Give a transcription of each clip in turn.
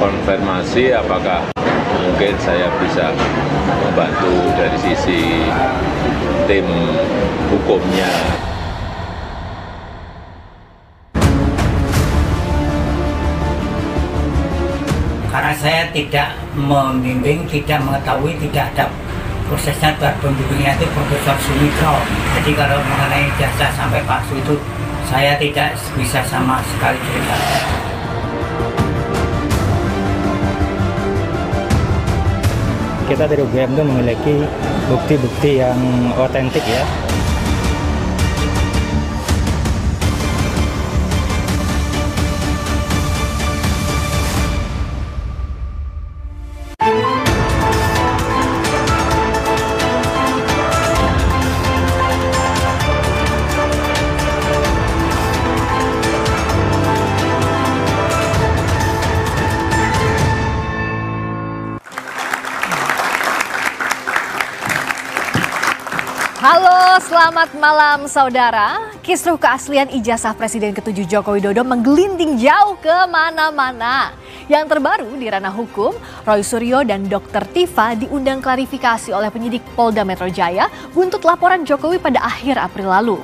konfirmasi apakah mungkin saya bisa membantu dari sisi tim hukumnya. Karena saya tidak membimbing, tidak mengetahui, tidak ada prosesnya buat pembimbingnya itu Profesor Sumitro. Jadi kalau mengenai jasa sampai palsu itu saya tidak bisa sama sekali cerita. Kita dari UGM itu memiliki bukti-bukti yang otentik ya. Halo, selamat malam saudara. Kisruh keaslian ijazah Presiden ke-7 Joko Widodo menggelinding jauh kemana-mana. Yang terbaru di ranah hukum, Roy Suryo dan Dr. Tifa diundang klarifikasi oleh penyidik Polda Metro Jaya buntut laporan Jokowi pada akhir April lalu.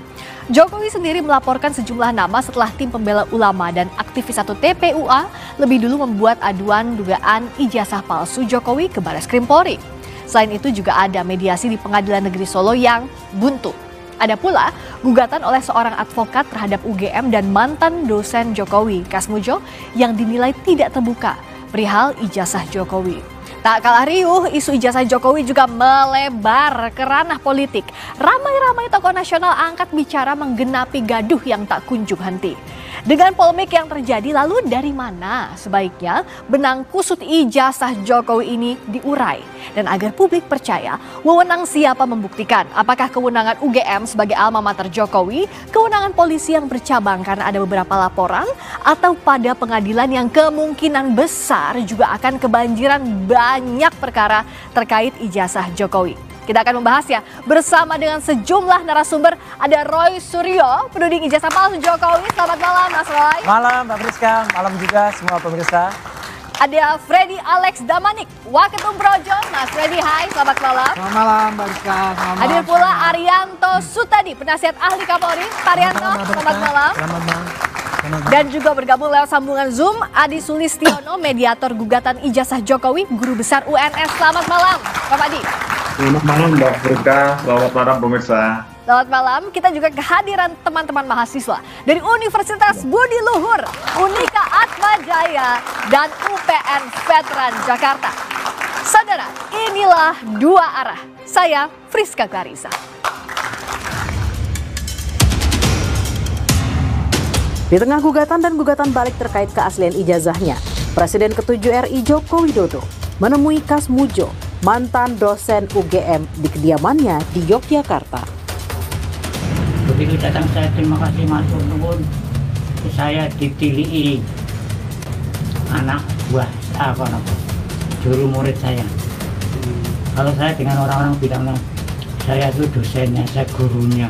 Jokowi sendiri melaporkan sejumlah nama setelah tim pembela ulama dan aktivis 1 TPUA lebih dulu membuat aduan dugaan ijazah palsu Jokowi ke Bareskrim Polri. Selain itu juga ada mediasi di Pengadilan Negeri Solo yang buntu. Ada pula gugatan oleh seorang advokat terhadap UGM dan mantan dosen Jokowi, Kasmujo, yang dinilai tidak terbuka perihal ijazah Jokowi. Tak kalah riuh, isu ijazah Jokowi juga melebar ke ranah politik. Ramai-ramai tokoh nasional angkat bicara menggenapi gaduh yang tak kunjung henti. Dengan polemik yang terjadi, lalu dari mana sebaiknya benang kusut ijazah Jokowi ini diurai? Dan agar publik percaya, wewenang siapa membuktikan? Apakah kewenangan UGM sebagai alma mater Jokowi, kewenangan polisi yang bercabang karena ada beberapa laporan, atau pada pengadilan yang kemungkinan besar juga akan kebanjiran banyak perkara terkait ijazah Jokowi? Kita akan membahasnya bersama dengan sejumlah narasumber. Ada Roy Suryo, penuding ijazah palsu Jokowi. Selamat malam Mas Roy. Malam Mbak Friska, malam juga semua pemirsa. Ada Freddy Alex Damanik, Waketum Projo. Mas Freddy, hai, selamat malam. Selamat malam Mbak Friska. Hadir pula Arianto Sutadi, penasihat ahli Kapolri. Pak Arianto, selamat malam. Selamat malam. Dan juga bergabung lewat sambungan Zoom, Adi Sulistiono, mediator gugatan ijazah Jokowi, guru besar UNS. Selamat malam, Bapak Adi. Selamat malam Mbak Friska, selamat malam pemirsa. Selamat malam, kita juga kehadiran teman-teman mahasiswa dari Universitas Budi Luhur, Unika Atma Jaya, dan UPN Veteran Jakarta. Saudara, inilah Dua Arah. Saya Friska Clarissa. Di tengah gugatan dan gugatan balik terkait keaslian ijazahnya, Presiden ke-7 RI Joko Widodo menemui Kasmujo, mantan dosen UGM di kediamannya di Yogyakarta. Begitu datang saya terima kasih matur nuwun, saya ditilihi anak buah juru murid saya. Kalau saya dengan orang-orang bilang saya itu dosennya, saya gurunya.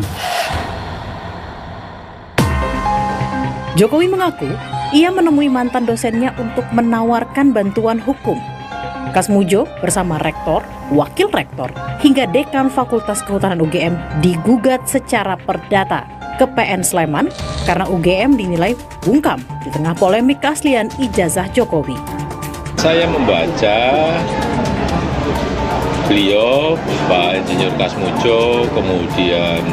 Jokowi mengaku ia menemui mantan dosennya untuk menawarkan bantuan hukum. Kasmujo bersama rektor, wakil rektor, hingga dekan Fakultas Kehutanan UGM digugat secara perdata ke PN Sleman karena UGM dinilai bungkam di tengah polemik keaslian ijazah Jokowi. Saya membaca beliau, Pak Insinyur Kasmujo, kemudian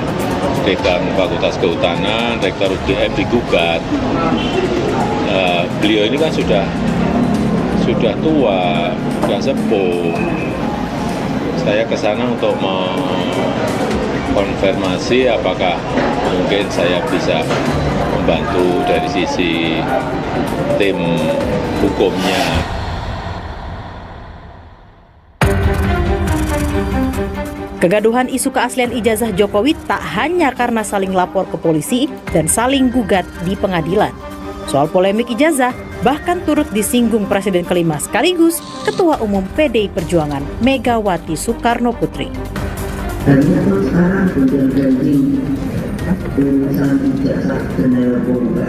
dekan Fakultas Kehutanan, rektor UGM digugat. Beliau ini kan sudah tua, sudah sepuh. Saya ke sana untuk mengkonfirmasi apakah mungkin saya bisa membantu dari sisi tim hukumnya. Kegaduhan isu keaslian ijazah Jokowi tak hanya karena saling lapor ke polisi dan saling gugat di pengadilan. Soal polemik ijazah bahkan turut disinggung Presiden kelima sekaligus Ketua Umum PDI Perjuangan Megawati Soekarno Putri. Dan itu sekarang sudah jadi urusan ijazah general polisi.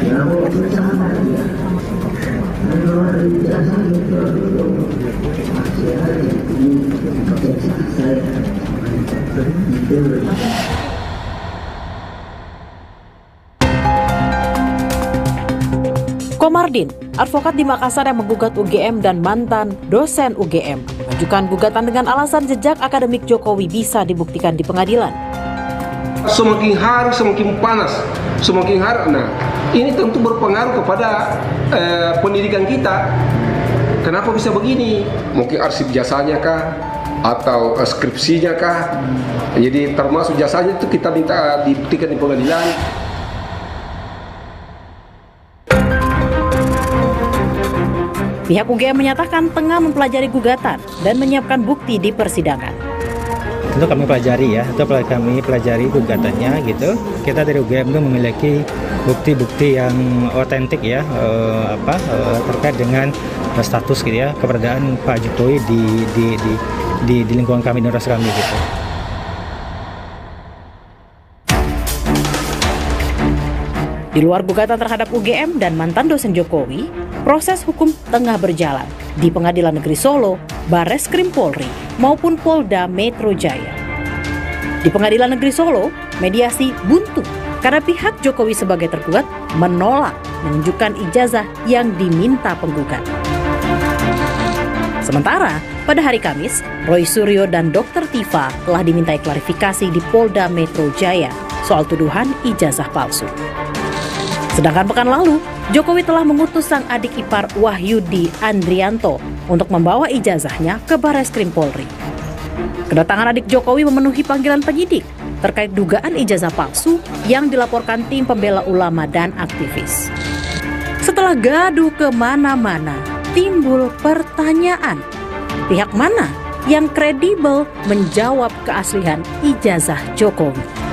Ya, itu sama dia. Komardin, advokat di Makassar yang menggugat UGM dan mantan dosen UGM, mengajukan gugatan dengan alasan jejak akademik Jokowi bisa dibuktikan di pengadilan. Semakin hari semakin panas, semakin hari. Nah, ini tentu berpengaruh kepada pendidikan kita. Kenapa bisa begini? Mungkin arsip jasanya kah? Atau skripsinya kah? Jadi termasuk jasanya itu kita minta dibuktikan di pengadilan. Pihak UGM menyatakan tengah mempelajari gugatan dan menyiapkan bukti di persidangan. Itu kami pelajari ya, itu kami pelajari gugatannya gitu. Kita dari UGM itu memiliki bukti-bukti yang otentik ya, terkait dengan status gitu ya, keberadaan Pak Jokowi di lingkungan kami, di universitas kami gitu. Di luar gugatan terhadap UGM dan mantan dosen Jokowi, proses hukum tengah berjalan di Pengadilan Negeri Solo, Barreskrim Polri, maupun Polda Metro Jaya. Di Pengadilan Negeri Solo, mediasi buntu karena pihak Jokowi sebagai tergugat menolak menunjukkan ijazah yang diminta penggugat. Sementara, pada hari Kamis, Roy Suryo dan Dr. Tifa telah dimintai klarifikasi di Polda Metro Jaya soal tuduhan ijazah palsu. Sedangkan pekan lalu, Jokowi telah mengutus sang adik ipar Wahyudi Andrianto untuk membawa ijazahnya ke Barreskrim Polri. Kedatangan adik Jokowi memenuhi panggilan penyidik terkait dugaan ijazah palsu yang dilaporkan tim pembela ulama dan aktivis. Setelah gaduh kemana-mana, timbul pertanyaan, pihak mana yang kredibel menjawab keaslian ijazah Jokowi?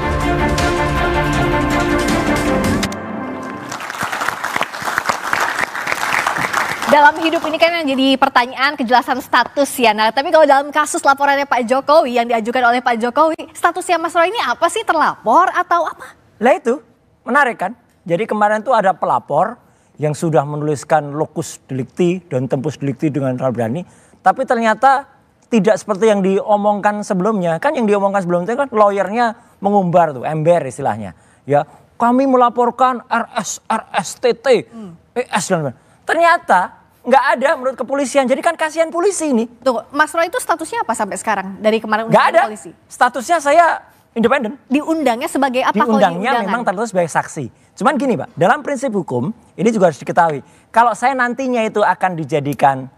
Dalam hidup ini kan yang jadi pertanyaan kejelasan status ya. Nah, tapi kalau dalam kasus laporannya Pak Jokowi yang diajukan oleh Pak Jokowi, statusnya Mas Roy ini apa sih, terlapor atau apa? Lah itu, menarik kan? Jadi kemarin tuh ada pelapor yang sudah menuliskan locus delicti dan tempus delicti dengan berani, tapi ternyata tidak seperti yang diomongkan sebelumnya. Kan yang diomongkan sebelumnya kan lawyernya mengumbar tuh, ember istilahnya. Ya, kami melaporkan RSTT, ES dan ternyata nggak ada menurut kepolisian. Jadi kan kasihan polisi ini. Tuh, Mas Roy itu statusnya apa sampai sekarang dari kemarin nggak ada. Polisi? Statusnya saya independen. Diundangnya sebagai apa? Diundangnya memang tertulis sebagai saksi. Cuman gini Pak, dalam prinsip hukum ini juga harus diketahui. Kalau saya nantinya itu akan dijadikan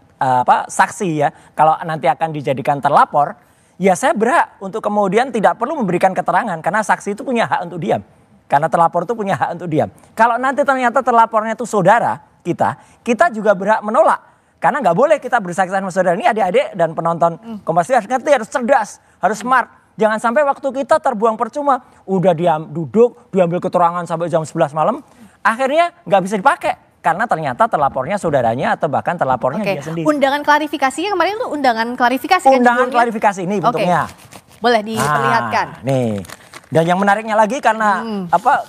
saksi ya, kalau nanti akan dijadikan terlapor, ya saya berhak untuk kemudian tidak perlu memberikan keterangan karena saksi itu punya hak untuk diam. Karena terlapor itu punya hak untuk diam. Kalau nanti ternyata terlapornya itu saudara kita juga berhak menolak. Karena nggak boleh kita bersaksi sama saudara. Ini adik-adik dan penonton Kompas TV harus ngerti, harus cerdas, harus smart. Jangan sampai waktu kita terbuang percuma. Udah duduk, diambil keterangan sampai jam 11 malam. Akhirnya nggak bisa dipakai. Karena ternyata terlapornya saudaranya atau bahkan terlapornya dia sendiri. Undangan klarifikasinya kemarin itu undangan klarifikasi undangan kan klarifikasi ini bentuknya. Boleh diperlihatkan. Nih. Dan yang menariknya lagi karena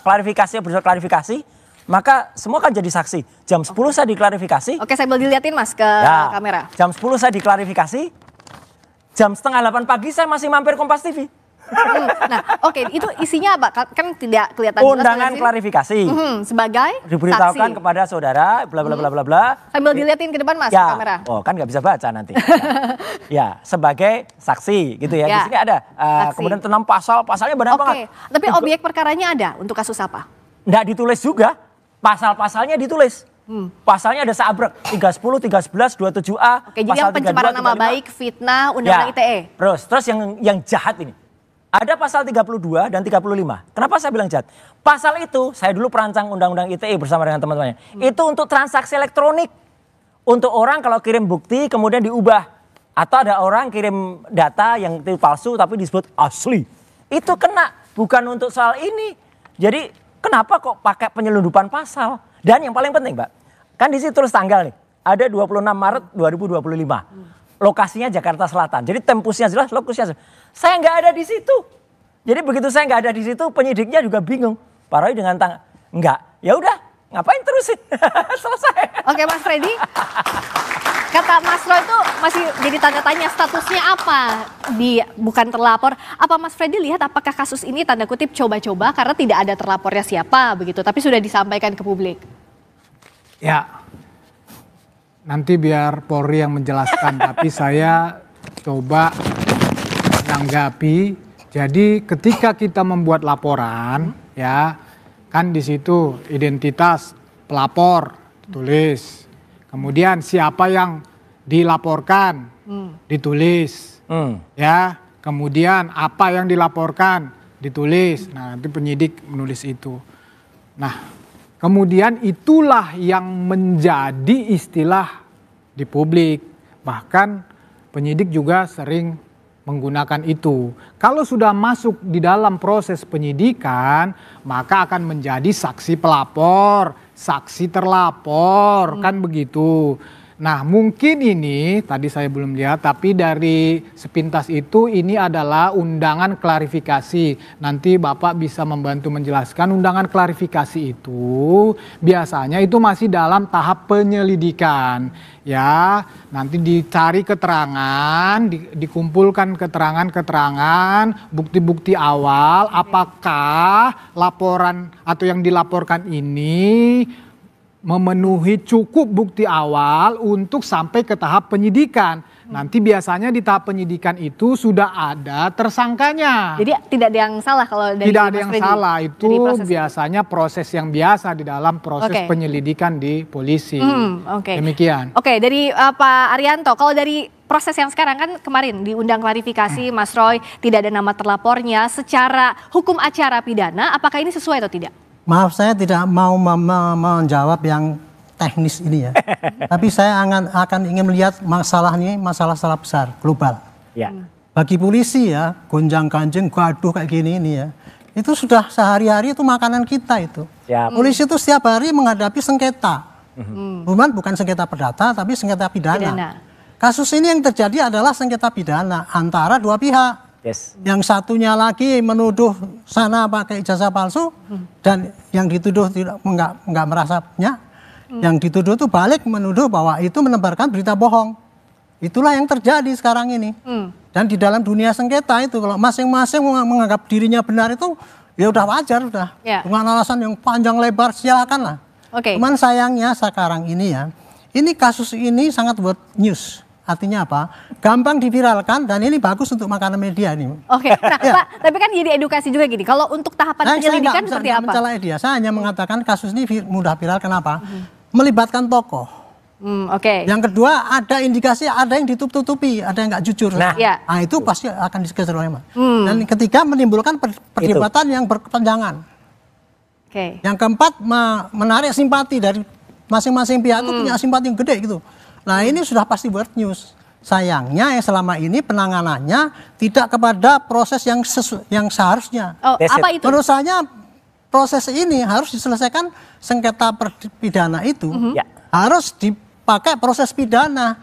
klarifikasinya bersifat klarifikasi, maka semua kan jadi saksi. Jam 10 saya diklarifikasi. Oke, saya boleh dilihatin Mas ke kamera. Jam 10 saya diklarifikasi. Jam setengah 8 pagi saya masih mampir Kompas TV. Nah, oke, itu isinya apa? Kan tidak kelihatan. Undangan klarifikasi. Sebagai diberitahukan saksi kepada saudara, bla bla bla bla bla. Sambil dilihatin ke depan Mas ke kamera. Oh, kan nggak bisa baca nanti. Ya, sebagai saksi gitu ya. Di sini ada. Kemudian 6 pasalnya banyak banget. Tapi objek perkaranya ada untuk kasus apa? Nggak ditulis juga. Pasal-pasalnya ditulis. Pasalnya ada seabrek 310, 311, 27A. Oke, jadi yang pencemaran nama baik, fitnah, undang-undang ITE. Terus yang jahat ini. Ada pasal 32 dan 35. Kenapa saya bilang jahat? Pasal itu saya dulu perancang undang-undang ITE bersama dengan teman-temannya. Itu untuk transaksi elektronik. Untuk orang kalau kirim bukti kemudian diubah. Atau ada orang kirim data yang palsu tapi disebut asli. Itu kena, bukan untuk soal ini. Jadi kenapa kok pakai penyelundupan pasal? Dan yang paling penting Mbak, kan di situ terus tanggal nih. Ada 26 Maret 2025. Lokasinya Jakarta Selatan. Jadi tempusnya jelas, lokusnya jelas. Saya nggak ada di situ. Jadi begitu saya nggak ada di situ, penyidiknya juga bingung. Pak Roy dengan nggak. Ya udah, ngapain terusin? Selesai. Oke Mas Freddy. Kata kata Mas Roy itu masih jadi tanda tanya statusnya apa? Bukan terlapor. Apa Mas Freddy lihat apakah kasus ini tanda kutip coba-coba karena tidak ada terlapornya siapa begitu, tapi sudah disampaikan ke publik? Ya, nanti biar Polri yang menjelaskan, tapi saya coba menanggapi. Jadi ketika kita membuat laporan, ya kan di situ identitas pelapor tulis. Kemudian siapa yang dilaporkan ditulis, ya. Kemudian apa yang dilaporkan ditulis. Nah, nanti penyidik menulis itu. Nah, kemudian itulah yang menjadi istilah di publik. Bahkan penyidik juga sering menggunakan itu. Kalau sudah masuk di dalam proses penyidikan, maka akan menjadi saksi pelapor, saksi terlapor, kan begitu. Nah, mungkin ini tadi saya belum lihat, tapi dari sepintas itu ini adalah undangan klarifikasi. Nanti Bapak bisa membantu menjelaskan undangan klarifikasi itu biasanya itu masih dalam tahap penyelidikan. Ya, nanti dicari keterangan, dikumpulkan keterangan-keterangan, bukti-bukti awal, apakah laporan atau yang dilaporkan ini memenuhi cukup bukti awal untuk sampai ke tahap penyidikan. Nanti biasanya di tahap penyidikan itu sudah ada tersangkanya. Jadi tidak ada yang salah kalau dari tidak ada Mas yang Freddy. salah, itu biasanya proses yang biasa di dalam proses penyelidikan di polisi. Demikian. Oke, dari Pak Arianto, kalau dari proses yang sekarang kan kemarin diundang klarifikasi Mas Roy, tidak ada nama terlapornya, secara hukum acara pidana apakah ini sesuai atau tidak? Maaf, saya tidak mau menjawab yang teknis ini ya. Tapi saya akan ingin melihat masalah ini, masalah besar, global. Ya. Bagi polisi ya, gonjang-ganjing, gaduh kayak gini ini ya. Itu sudah sehari-hari itu makanan kita itu. Siap. Polisi itu setiap hari menghadapi sengketa. Bukan sengketa perdata, tapi sengketa pidana. Kasus ini yang terjadi adalah sengketa pidana antara dua pihak. Yes. Yang satunya lagi menuduh sana pakai ijazah palsu dan yang dituduh enggak merasanya. Yang dituduh itu balik menuduh bahwa itu menebarkan berita bohong. Itulah yang terjadi sekarang ini. Dan di dalam dunia sengketa itu kalau masing-masing menganggap dirinya benar itu ya udah wajar udah. Dengan alasan yang panjang lebar silakan lah. Cuman sayangnya sekarang ini ya, ini kasus ini sangat buat news. Artinya apa? Gampang diviralkan dan ini bagus untuk makanan media ini. Nah Pak, tapi kan jadi edukasi juga gini. Kalau untuk tahapan penyelidikan seperti apa? Mencela dia. Saya hanya mengatakan kasus ini mudah viral. Kenapa? Melibatkan tokoh. Yang kedua ada indikasi ada yang ditutup-tutupi, ada yang nggak jujur. Nah itu pasti akan dikejar oleh Dan ketiga menimbulkan perdebatan yang berkepanjangan. Yang keempat menarik simpati dari masing-masing pihak itu punya simpati yang gede gitu. Nah ini sudah pasti buat news. Sayangnya yang selama ini penanganannya tidak kepada proses yang seharusnya. Apa itu? Menurut saya proses ini harus diselesaikan sengketa pidana itu harus dipakai proses pidana.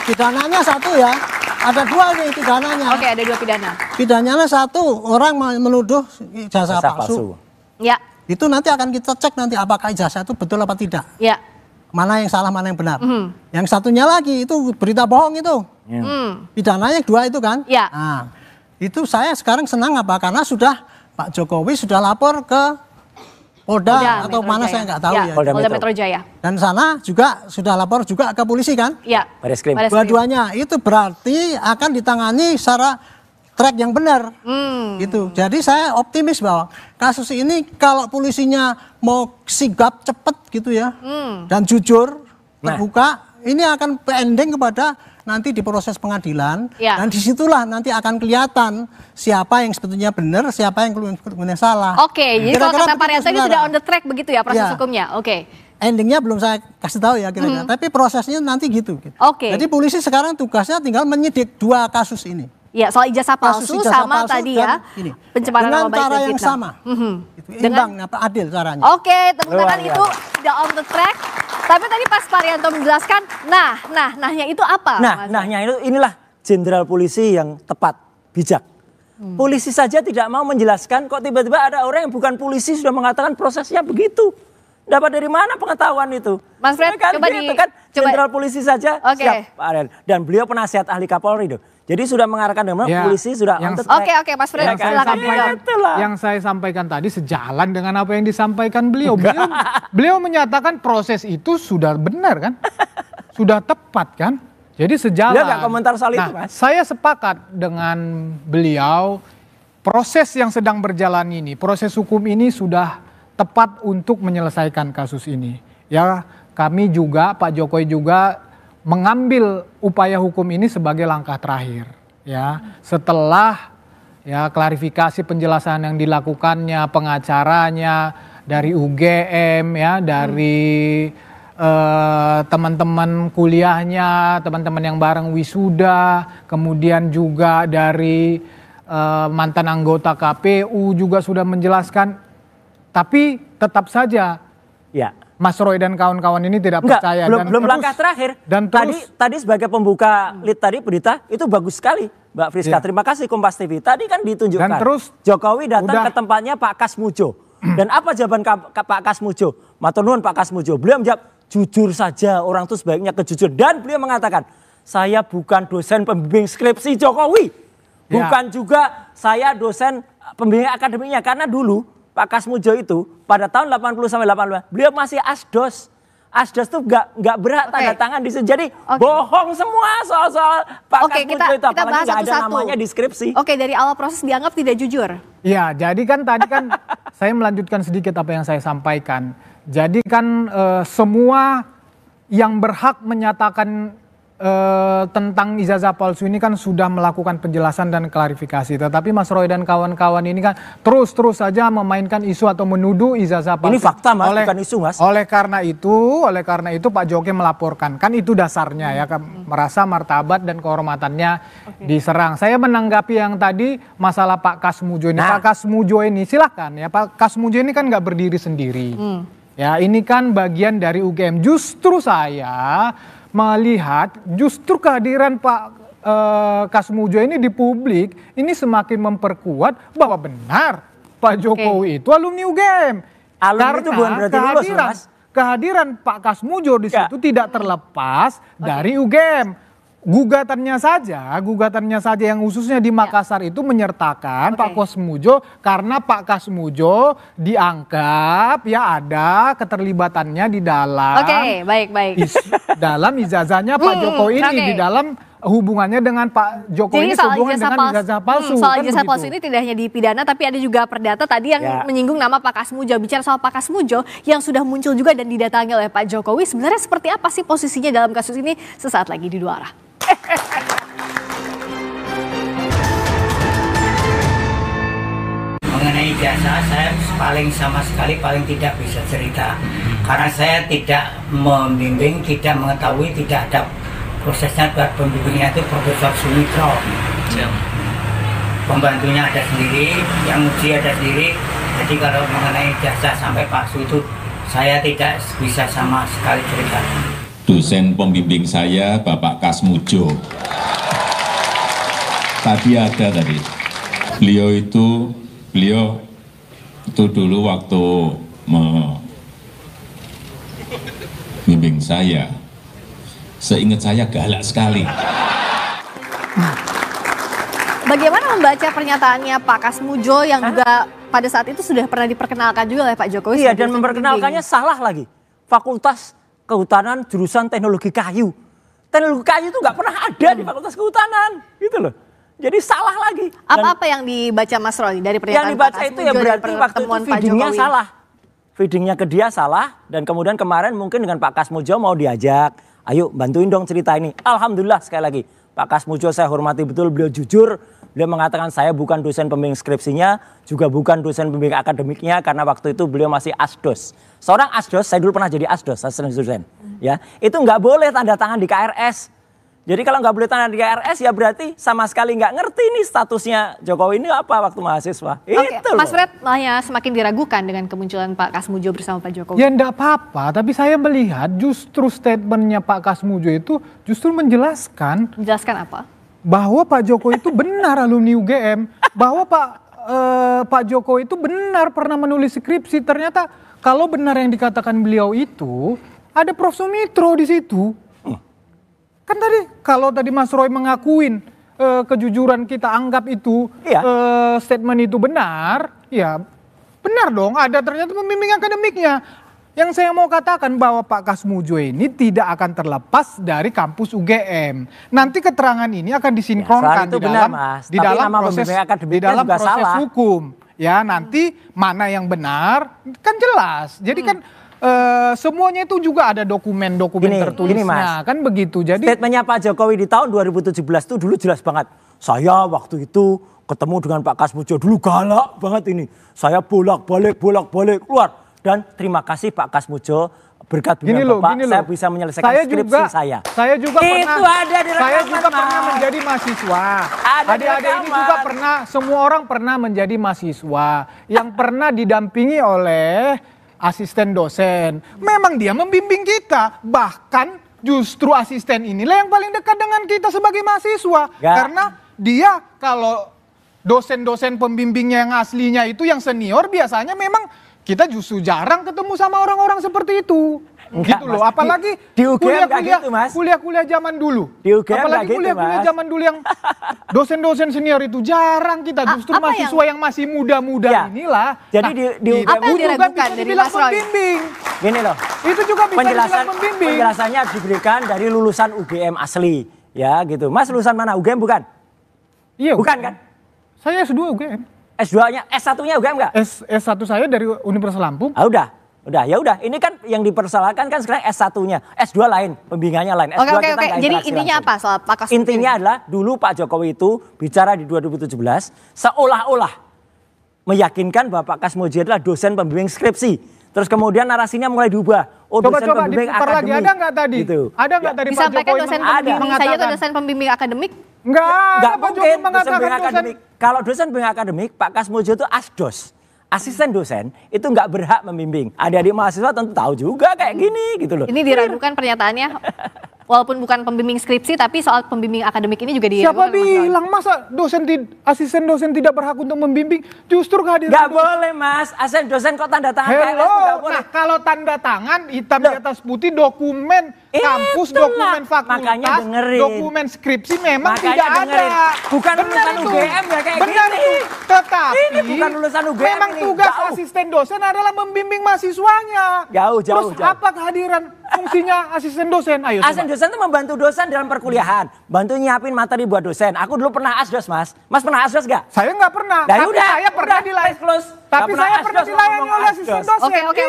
Pidananya satu ya, ada dua nih pidananya. Ada dua pidana. Pidananya satu, orang menuduh ijazah palsu. Ya. Itu nanti akan kita cek nanti apakah ijazah itu betul apa tidak. Ya. Mana yang salah, mana yang benar. Yang satunya lagi itu berita bohong itu. Pidananya dua itu kan. Nah, itu saya sekarang senang apa? Karena sudah Pak Jokowi sudah lapor ke Polda atau mana saya nggak tahu ya. Polda Metro Jaya. Dan sana juga sudah lapor juga ke polisi kan. Bareskrim. Dua-duanya itu berarti akan ditangani secara track yang benar. Gitu. Jadi saya optimis bahwa kasus ini kalau polisinya mau sigap cepet gitu ya dan jujur terbuka, ini akan pending kepada nanti di proses pengadilan dan disitulah nanti akan kelihatan siapa yang sebetulnya benar, siapa yang kemudian salah. Jadi kalau kata Pak Arianto ini sudah on the track begitu ya proses hukumnya. Endingnya belum saya kasih tahu ya kira-kira, tapi prosesnya nanti gitu. Jadi polisi sekarang tugasnya tinggal menyidik dua kasus ini. Ya, soal ijazah palsu sama tadi ya, pencemaran nama baik dengan cara yang sama. Imbang, adil caranya. Tepuk tangan itu sudah on the track. Tapi tadi pas Pak Arianto menjelaskan, nahnya itu apa? Nahnya itu inilah jenderal polisi yang tepat, bijak. Polisi saja tidak mau menjelaskan, kok tiba-tiba ada orang yang bukan polisi sudah mengatakan prosesnya begitu. Dapat dari mana pengetahuan itu? Mas Fred, kan coba gitu kan, Jenderal Polisi saja siap, Pak Aryan. Dan beliau penasihat ahli Kapolri tuh. Jadi sudah mengarahkan dengan polisi sudah on the track. Oke, Mas Fred, silakan. Yang saya sampaikan tadi sejalan dengan apa yang disampaikan beliau. Beliau menyatakan proses itu sudah benar kan? Sudah tepat kan? Jadi sejalan. Dia nggak komentar soal itu, Mas. Saya sepakat dengan beliau, proses yang sedang berjalan ini, proses hukum ini sudah tepat untuk menyelesaikan kasus ini. Ya, kami juga, Pak Jokowi juga mengambil upaya hukum ini sebagai langkah terakhir. Ya, setelah ya klarifikasi penjelasan yang dilakukannya, pengacaranya dari UGM, ya, dari teman-teman kuliahnya, teman-teman yang bareng wisuda, kemudian juga dari mantan anggota KPU juga sudah menjelaskan, tapi tetap saja ya Mas Roy dan kawan-kawan ini tidak percaya. Belum langkah terakhir. Dan tadi sebagai pembuka lead tadi berita itu bagus sekali, Mbak Friska. Terima kasih Kompas TV. Tadi kan ditunjukkan. Dan terus Jokowi datang ke tempatnya Pak Kasmujo. Dan apa jawaban Pak Kasmujo? Matur nuwun Pak Kasmujo. Beliau menjawab, jujur saja, orang itu sebaiknya kejujur. Dan beliau mengatakan, saya bukan dosen pembimbing skripsi Jokowi. Bukan juga saya dosen pembimbing akademiknya. Karena dulu Pak Kasmujo itu pada tahun 80 sampai 85 beliau masih asdos. Asdos tuh nggak berhak tanda tangan di situ. Jadi bohong semua soal Pak Kasmujo itu, apalagi nggak ada namanya di skripsi. Oke, dari awal proses dianggap tidak jujur. Ya, jadi kan tadi kan saya melanjutkan sedikit apa yang saya sampaikan. Jadi kan semua yang berhak menyatakan tentang ijazah palsu ini kan sudah melakukan penjelasan dan klarifikasi. Tetapi Mas Roy dan kawan-kawan ini kan terus saja memainkan isu atau menuduh ijazah palsu. Ini fakta, Mas, bukan isu, Mas. Oleh karena itu Pak Jokowi melaporkan. Kan itu dasarnya ya, merasa martabat dan kehormatannya diserang. Saya menanggapi yang tadi masalah Pak Kasmujo ini. Pak Kasmujo ini silahkan ya, Pak Kasmujo ini kan nggak berdiri sendiri. Ya, ini kan bagian dari UGM. Justru saya melihat justru kehadiran Pak Kasmujo ini di publik ini semakin memperkuat bahwa benar Pak Jokowi itu alumni UGM. Alumni itu bukan berarti lulus, Mas. Kehadiran Pak Kasmujo di situ tidak terlepas dari UGM. Gugatannya saja yang khususnya di Makassar itu menyertakan Pak Kasmujo karena Pak Kasmujo dianggap ya ada keterlibatannya di dalam dalam ijazahnya Pak Jokowi ini, di dalam hubungannya dengan Pak Jokowi ini hubungan dengan ijazah palsu. Soal ijazah palsu ini tidak hanya di pidana tapi ada juga perdata tadi yang menyinggung nama Pak Kasmujo. Bicara soal Pak Kasmujo yang sudah muncul juga dan didatangi oleh Pak Jokowi, sebenarnya seperti apa sih posisinya dalam kasus ini? Sesaat lagi di Dua Arah. Mengenai ijazah saya sama sekali tidak bisa cerita karena saya tidak membimbing, tidak mengetahui, tidak ada prosesnya. Buat pembimbingnya itu Profesor Sumitro, pembantunya ada sendiri, yang uji ada sendiri. Jadi kalau mengenai ijazah sampai palsu itu saya tidak bisa sama sekali cerita. Dosen pembimbing saya Bapak Kasmujo tadi beliau itu dulu waktu membimbing saya, seingat saya galak sekali. Bagaimana membaca pernyataannya Pak Kasmujo yang juga pada saat itu sudah pernah diperkenalkan juga oleh Pak Jokowi? Iya, dan memperkenalkannya salah lagi. Fakultas Kehutanan jurusan teknologi kayu. Teknologi kayu itu nggak pernah ada di Fakultas Kehutanan, gitu loh. Jadi salah lagi. Apa yang dibaca Mas Roy dari pernyataan yang dibaca Pak itu ya berarti waktu itu feedingnya salah. Feedingnya ke dia salah, dan kemudian kemarin mungkin dengan Pak Kasmujo mau diajak, ayo bantuin dong cerita ini. Alhamdulillah sekali lagi, Pak Kasmujo saya hormati betul, beliau jujur. Beliau mengatakan saya bukan dosen pembimbing skripsinya, juga bukan dosen pembimbing akademiknya, karena waktu itu beliau masih asdos. Seorang asdos, saya dulu pernah jadi asdos, asisten dosen. Ya, itu nggak boleh tanda tangan di KRS. Jadi kalau nggak boleh tanda di KRS ya berarti sama sekali nggak ngerti nih statusnya Jokowi ini apa waktu mahasiswa. Itu Mas Fred malah semakin diragukan dengan kemunculan Pak Kasmujo bersama Pak Jokowi. Ya enggak apa-apa, tapi saya melihat justru statementnya Pak Kasmujo itu justru menjelaskan. Menjelaskan apa? Bahwa Pak Jokowi itu benar alumni UGM, bahwa Pak Jokowi itu benar pernah menulis skripsi, ternyata kalau benar yang dikatakan beliau itu, ada Prof. Sumitro di situ. Kan tadi, kalau tadi Mas Roy mengakuin kejujuran kita anggap itu, statement itu benar, ya benar dong, ada ternyata pembimbing akademiknya. Yang saya mau katakan bahwa Pak Kasmujo ini tidak akan terlepas dari kampus UGM. Nanti keterangan ini akan disinkronkan di dalam proses hukum. Ya, nanti mana yang benar kan jelas. Jadi kan semuanya itu juga ada dokumen-dokumen tertulisnya, kan begitu. Jadi statementnya Pak Jokowi di tahun 2017 itu dulu jelas banget. Saya waktu itu ketemu dengan Pak Kasmujo dulu galak banget ini. Saya bolak-balik keluar. Dan terima kasih Pak Kasmujo, berkat bimbingan Bapak saya bisa menyelesaikan skripsi saya. Saya juga itu ada di rekaman, saya juga pernah menjadi mahasiswa. Adik-adik ini juga pernah, semua orang pernah menjadi mahasiswa yang pernah didampingi oleh asisten dosen. Memang dia membimbing kita, bahkan justru asisten inilah yang paling dekat dengan kita sebagai mahasiswa. Karena dia kalau dosen-dosen pembimbingnya yang aslinya itu yang senior biasanya memang kita justru jarang ketemu sama orang-orang seperti itu. Gitu loh, apalagi di UGM gitu, Mas. Kuliah-kuliah zaman dulu. Di UGM apalagi kuliah-kuliah zaman dulu yang dosen-dosen senior itu jarang kita, justru mahasiswa yang masih muda-muda inilah. Jadi apa yang diragukan dari Mas Roy? Gini loh. Itu juga bisa dibilang pembimbing. Penjelasannya diberikan dari lulusan UGM asli, ya gitu. Mas lulusan mana? UGM bukan? Iya. Bukan kan? Saya S2 UGM. S2-nya, S1-nya UGM enggak? S1 saya dari Universitas Lampung. Ah udah. Ya udah. Ini kan yang dipersoalkan kan sekarang S1-nya. S2 lain, pembimbingannya lain. S2 Oke. Jadi intinya apa soal Pak Kasmujo? Intinya adalah dulu Pak Jokowi itu bicara di 2017 seolah-olah meyakinkan bahwa Pak Kasmujo adalah dosen pembimbing skripsi. Terus kemudian narasinya mulai diubah. Oh, dosen pembimbing akademik. Ada nggak tadi? Gitu. Ada nggak tadi Pak Jokowi dosen pembimbing saya itu dosen pembimbing akademik? Enggak mungkin dosen pembimbing akademik. Kalau dosen pembimbing akademik, Pak Kasmujo itu asdos. Asisten dosen itu nggak berhak membimbing. Adik-adik mahasiswa tentu tahu juga kayak gini gitu loh. Ini diragukan pernyataannya. Walaupun bukan pembimbing skripsi, tapi soal pembimbing akademik ini juga Siapa diragukan. bilang masa asisten dosen tidak berhak untuk membimbing? Justru kehadiran nggak boleh Mas, asisten dosen kok tanda tangan PNS nggak boleh. Nah kalau tanda tangan hitam di atas putih dokumen kampus, dokumen fakultas, dokumen skripsi memang tidak ada. Bukan lulusan UGM ya kayak benar gini. Itu. Tetapi ini bukan lulusan UGM memang ini. Tugas asisten dosen adalah membimbing mahasiswanya. Jauh. Terus apa kehadiran fungsinya asisten dosen? Ayo asisten dosen itu membantu dosen dalam perkuliahan, bantu nyiapin materi buat dosen. Aku dulu pernah asdos Mas. Mas pernah asdos gak? Saya nggak pernah. Nah, tapi saya pernah Tapi saya pernah dilayani oleh asisten dosen. Oke.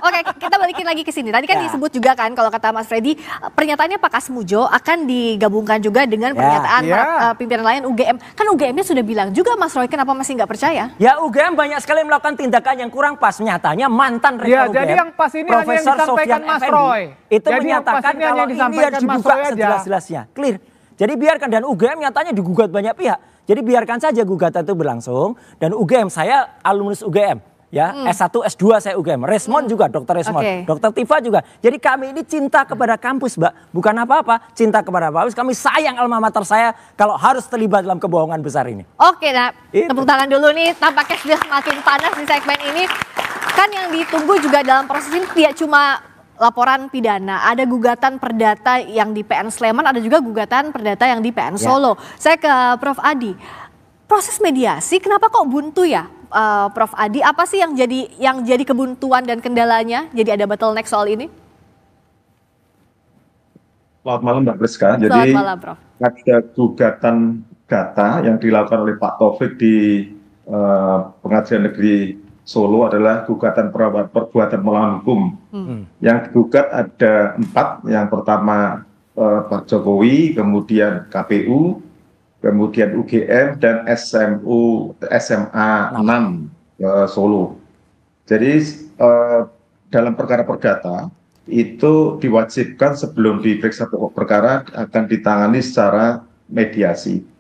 Oke, kita balikin lagi ke sini. Tadi kan disebut juga kan kalau kata Mas Freddy, pernyataannya Pak Kasmujo akan digabungkan juga dengan pernyataan pimpinan lain UGM. Kan UGM-nya sudah bilang juga Mas Roy, kenapa masih nggak percaya? Ya UGM banyak sekali melakukan tindakan yang kurang pas. Nyatanya mantan rektor UGM, jadi yang pas ini hanya yang disampaikan Mas Roy. Itu jadi menyatakan kalau ini harus dibuka sejelas-jelasnya. Clear. Jadi biarkan, dan UGM nyatanya digugat banyak pihak. Jadi biarkan saja gugatan itu berlangsung. Dan UGM, saya alumnus UGM. Ya, S1, S2 saya UGM. Resmond juga, Dr. Resmond. Dr. Tifa juga. Jadi kami ini cinta kepada kampus, Mbak. Bukan apa-apa, cinta kepada kampus. Kami sayang alma mater saya kalau harus terlibat dalam kebohongan besar ini. Oke, nah tepuk tangan dulu nih. Tampaknya sudah semakin panas di segmen ini. Kan yang ditunggu juga dalam proses ini tidak cuma laporan pidana, ada gugatan perdata yang di PN Sleman, ada juga gugatan perdata yang di PN Solo. Saya ke Prof Adi. Proses mediasi kenapa kok buntu ya, Prof Adi? Apa sih yang jadi kebuntuan dan kendalanya? Jadi ada bottleneck soal ini? Selamat malam Mbak Priska. Jadi malam, Prof. Ada gugatan data yang dilakukan oleh Pak Taufik di Pengadilan Negeri Solo adalah gugatan perbuatan melawan hukum. Yang digugat ada 4. Yang pertama Pak Jokowi, kemudian KPU, kemudian UGM, dan SMA 6 Solo. Jadi dalam perkara perdata itu diwajibkan sebelum diperiksa pokok perkara akan ditangani secara mediasi.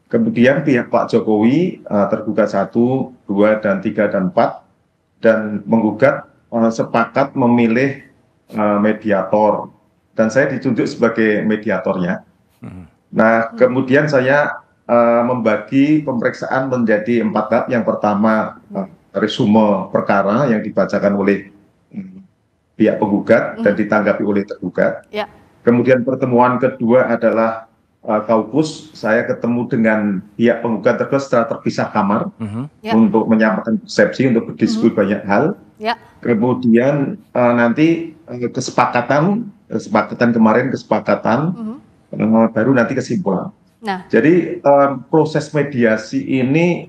Kemudian pihak Pak Jokowi tergugat 1, 2, dan 3, dan 4 dan menggugat sepakat memilih mediator dan saya ditunjuk sebagai mediatornya. Nah kemudian saya membagi pemeriksaan menjadi 4 tahap. Yang pertama resume perkara yang dibacakan oleh pihak penggugat dan ditanggapi oleh tergugat. Ya. Kemudian pertemuan kedua adalah kaukus, saya ketemu dengan pihak penggugat tergugat secara terpisah kamar untuk menyampaikan persepsi, untuk berdiskusi banyak hal. Ya. Kemudian nanti kesepakatan kemarin baru nanti kesimpulan. Nah. Jadi proses mediasi ini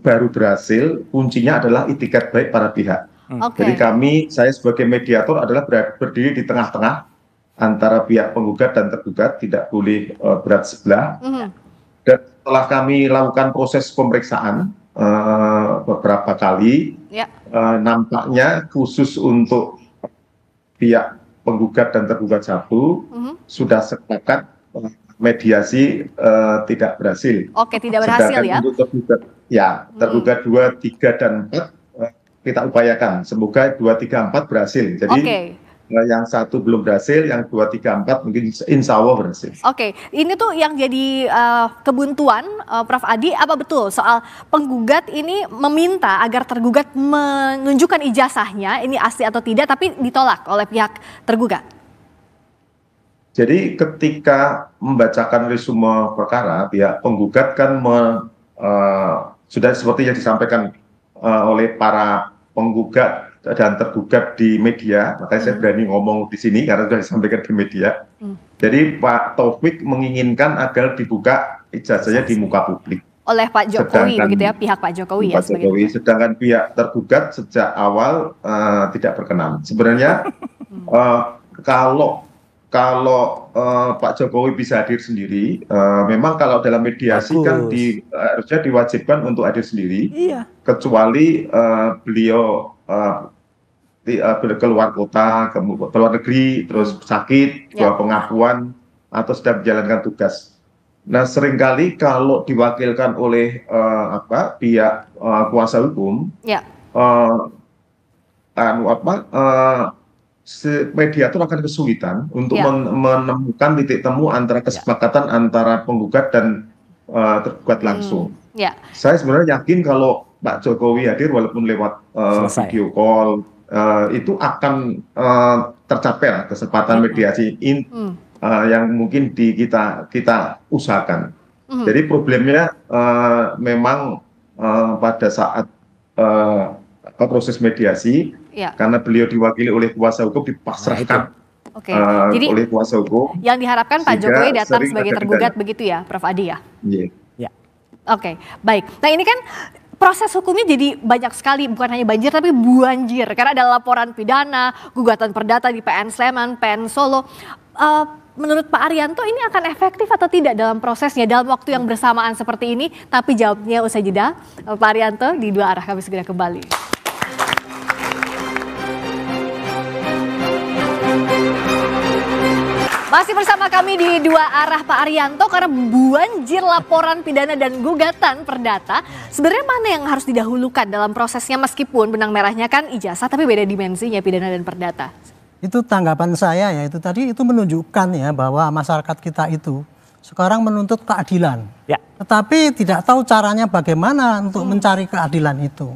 baru berhasil, kuncinya adalah itikat baik para pihak. Jadi saya sebagai mediator adalah berdiri di tengah-tengah antara pihak penggugat dan tergugat, tidak boleh berat sebelah. Dan setelah kami lakukan proses pemeriksaan beberapa kali, nampaknya khusus untuk pihak penggugat dan tergugat satu sudah sepakat mediasi tidak berhasil. Oke, tidak berhasil. Sedangkan untuk tergugat, tergugat 2, 3, dan 4 kita upayakan. Semoga 2, 3, 4 berhasil. Jadi yang satu belum berhasil, yang 2, 3, 4 mungkin insya Allah berhasil. Oke, ini tuh yang jadi kebuntuan Prof. Adi, apa betul soal penggugat ini meminta agar tergugat menunjukkan ijazahnya, ini asli atau tidak, tapi ditolak oleh pihak tergugat? Jadi ketika membacakan resume perkara, pihak penggugat kan sudah seperti yang disampaikan oleh para penggugat dan tergugat di media, makanya saya berani ngomong di sini karena sudah disampaikan di media. Jadi Pak Taufik menginginkan agar dibuka ijazahnya di muka publik. Oleh Pak Jokowi, begitu ya, pihak Pak Jokowi ya. Pak Jokowi, sedangkan pihak tergugat sejak awal tidak berkenan. Sebenarnya kalau Pak Jokowi bisa hadir sendiri, memang kalau dalam mediasi kan harusnya diwajibkan untuk hadir sendiri, kecuali beliau keluar kota, keluar negeri, terus sakit, buat pengakuan, atau sedang menjalankan tugas. Nah, seringkali kalau diwakilkan oleh pihak kuasa hukum, mediator akan kesulitan untuk menemukan titik temu antara kesepakatan antara penggugat dan tergugat langsung. Saya sebenarnya yakin kalau Pak Jokowi hadir walaupun lewat video call, itu akan tercapai lah kesempatan mediasi yang mungkin kita usahakan. Jadi problemnya memang pada saat proses mediasi, karena beliau diwakili oleh kuasa hukum dipasrahkan Jadi, oleh kuasa hukum. Yang diharapkan Pak Jokowi datang sebagai tergugat begitu ya, Prof. Adi ya? Oke, baik. Nah ini kan proses hukumnya jadi banyak sekali, bukan hanya banjir tapi buanjir. Karena ada laporan pidana, gugatan perdata di PN Sleman, PN Solo. Menurut Pak Arianto ini akan efektif atau tidak dalam prosesnya, dalam waktu yang bersamaan seperti ini? Tapi jawabnya usai jeda. Pak Arianto di Dua Arah, kami segera kembali. Masih bersama kami di Dua Arah Pak Arianto, karena buanjir laporan pidana dan gugatan perdata. Sebenarnya mana yang harus didahulukan dalam prosesnya, meskipun benang merahnya kan ijazah tapi beda dimensinya pidana dan perdata? Itu tanggapan saya ya, itu tadi itu menunjukkan ya bahwa masyarakat kita itu sekarang menuntut keadilan. Tetapi tidak tahu caranya bagaimana untuk mencari keadilan itu.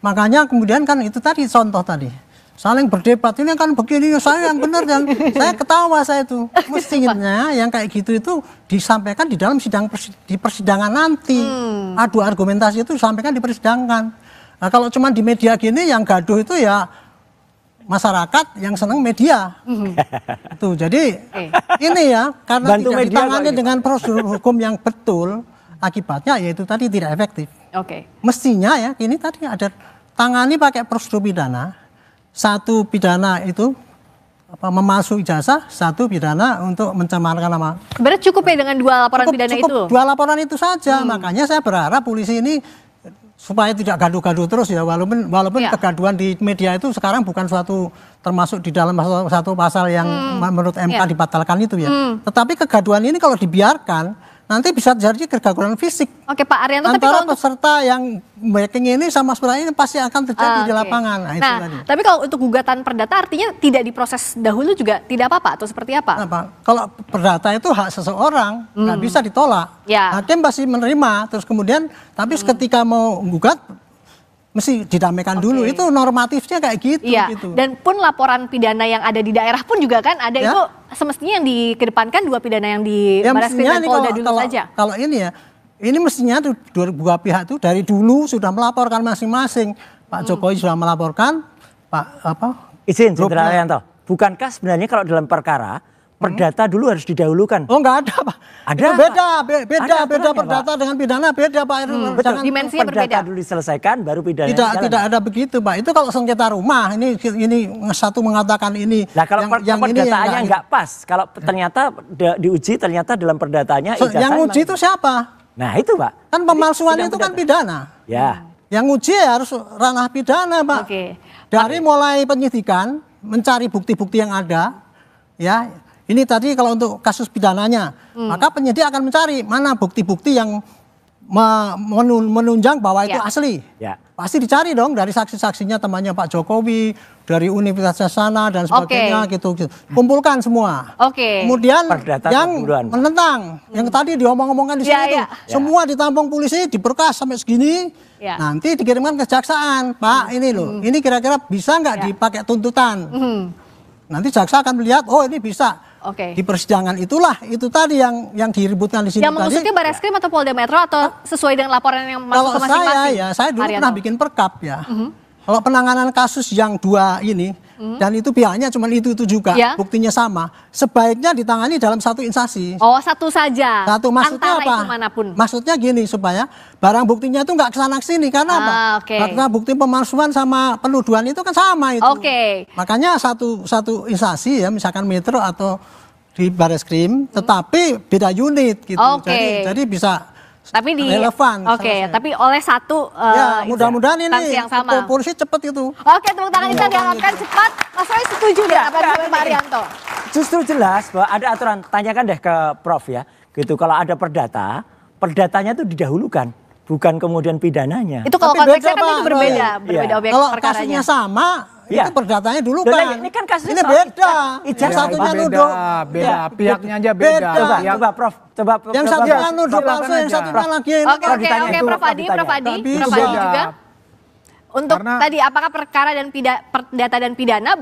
Makanya kemudian kan itu tadi contoh tadi. Saling berdebat, ini kan begini, saya yang benar, dan saya ketawa saya itu. Mestinya yang kayak gitu itu disampaikan di dalam di persidangan nanti. Adu argumentasi itu disampaikan di persidangan. Nah, kalau cuma di media gini yang gaduh itu ya masyarakat yang senang media. Tuh, jadi ini ya, karena tidak ditangani dengan prosedur hukum yang betul, akibatnya yaitu tadi tidak efektif. Mestinya ya, ini tadi ada tangani pakai prosedur pidana. Satu pidana itu memalsu ijazah, satu pidana untuk mencemarkan nama. Sebenarnya cukup ya dengan dua laporan pidana itu? Dua laporan itu saja, makanya saya berharap polisi ini supaya tidak gaduh-gaduh terus ya, walaupun kegaduhan di media itu sekarang bukan suatu termasuk di dalam satu pasal yang menurut MK dibatalkan itu ya. Tetapi kegaduhan ini kalau dibiarkan nanti bisa jadi kegaduhan fisik. Oke Pak Arianto, antara tapi peserta yang backing ini sama sebenarnya ini pasti akan terjadi di lapangan. Nah, itu tadi. Tapi kalau untuk gugatan perdata artinya tidak diproses dahulu juga tidak apa-apa atau seperti apa? Kalau perdata itu hak seseorang, nggak bisa ditolak. Hakim pasti menerima, terus kemudian tapi ketika mau gugat mesti didamaikan dulu. Itu normatifnya kayak gitu. Iya. Gitu. Dan pun laporan pidana yang ada di daerah pun juga kan ada Ya. itu semestinya yang dikedepankan 2 pidana yang di Ya Baris Krim mestinya dan ini Polda dulu saja. kalau ini ya, ini mestinya tuh dua pihak tuh dari dulu sudah melaporkan masing-masing. Pak Jokowi sudah melaporkan, Izin, Jenderal Arianto. Bukankah sebenarnya kalau dalam perkara perdata dulu harus didahulukan? Oh, nggak ada, Pak. Ada, Itu beda, Ada beda aturannya, perdata dengan pidana beda, Pak. Betul. Jangan Dimensinya perdata berbeda. dulu diselesaikan, baru pidana. tidak ada begitu, Pak. Itu kalau sengketa rumah, ini satu mengatakan ini. Nah, kalau perdataannya ini nggak pas, kalau ternyata diuji ternyata dalam perdataannya yang uji itu siapa? Nah, itu, Pak. Kan pemalsuan itu kan pidana. Ya. Yang uji ya harus ranah pidana, Pak. Dari mulai penyidikan, mencari bukti-bukti yang ada, ya. Ini tadi kalau untuk kasus pidananya, maka penyidik akan mencari mana bukti-bukti yang menunjang bahwa itu asli. Ya. Pasti dicari dong dari saksi-saksinya temannya Pak Jokowi, dari universitas sana dan sebagainya gitu. Kumpulkan semua. Kemudian yang menentang, yang tadi diomong-omongkan di sini itu, semua ditampung polisi, diberkas sampai segini, nanti dikirimkan ke kejaksaan. Pak, ini loh, ini kira-kira bisa nggak dipakai tuntutan? Nanti jaksa akan melihat, oh ini bisa. Di persidangan itulah itu tadi yang diributkan di sini. Yang mengusutnya Baris Krim atau Polda Metro atau sesuai dengan laporan yang masuk ke masing-masing? Saya dulu pernah bikin perkap ya. Kalau penanganan kasus yang 2 ini dan itu pihaknya cuma itu juga, buktinya sama, sebaiknya ditangani dalam satu instansi. Oh, satu saja. Satu, maksudnya antara apa? Itu manapun. Maksudnya gini, supaya barang buktinya itu nggak kesana kesini karena apa? Karena bukti pemalsuan sama penuduhan itu kan sama itu. Makanya satu instansi ya, misalkan Metro atau di Baris Krim, tetapi beda unit gitu. Jadi bisa tapi relevan. Tapi oleh satu ya, mudah-mudahan ini yang sama. polisi cepat itu. Tepuk tangan kita diharapkan cepat. Mas Roy setuju deh apa yang Pak Arianto? Justru jelas bahwa ada aturan, tanyakan deh ke Prof ya. Gitu, kalau ada perdatanya itu didahulukan, bukan kemudian pidananya. Itu kalau konteksnya kan itu berbeda objek kalau perkaranya. kasusnya sama, itu perdatanya dulu kan. Ini kan kasusnya ini beda. Yang satunya nuduh. Beda, pihaknya aja beda. Coba Prof, yang satunya nuduh palsu, yang satunya lagi. Oke, Prof Adi juga. Untuk tadi apakah perkara dan perdata dan pidana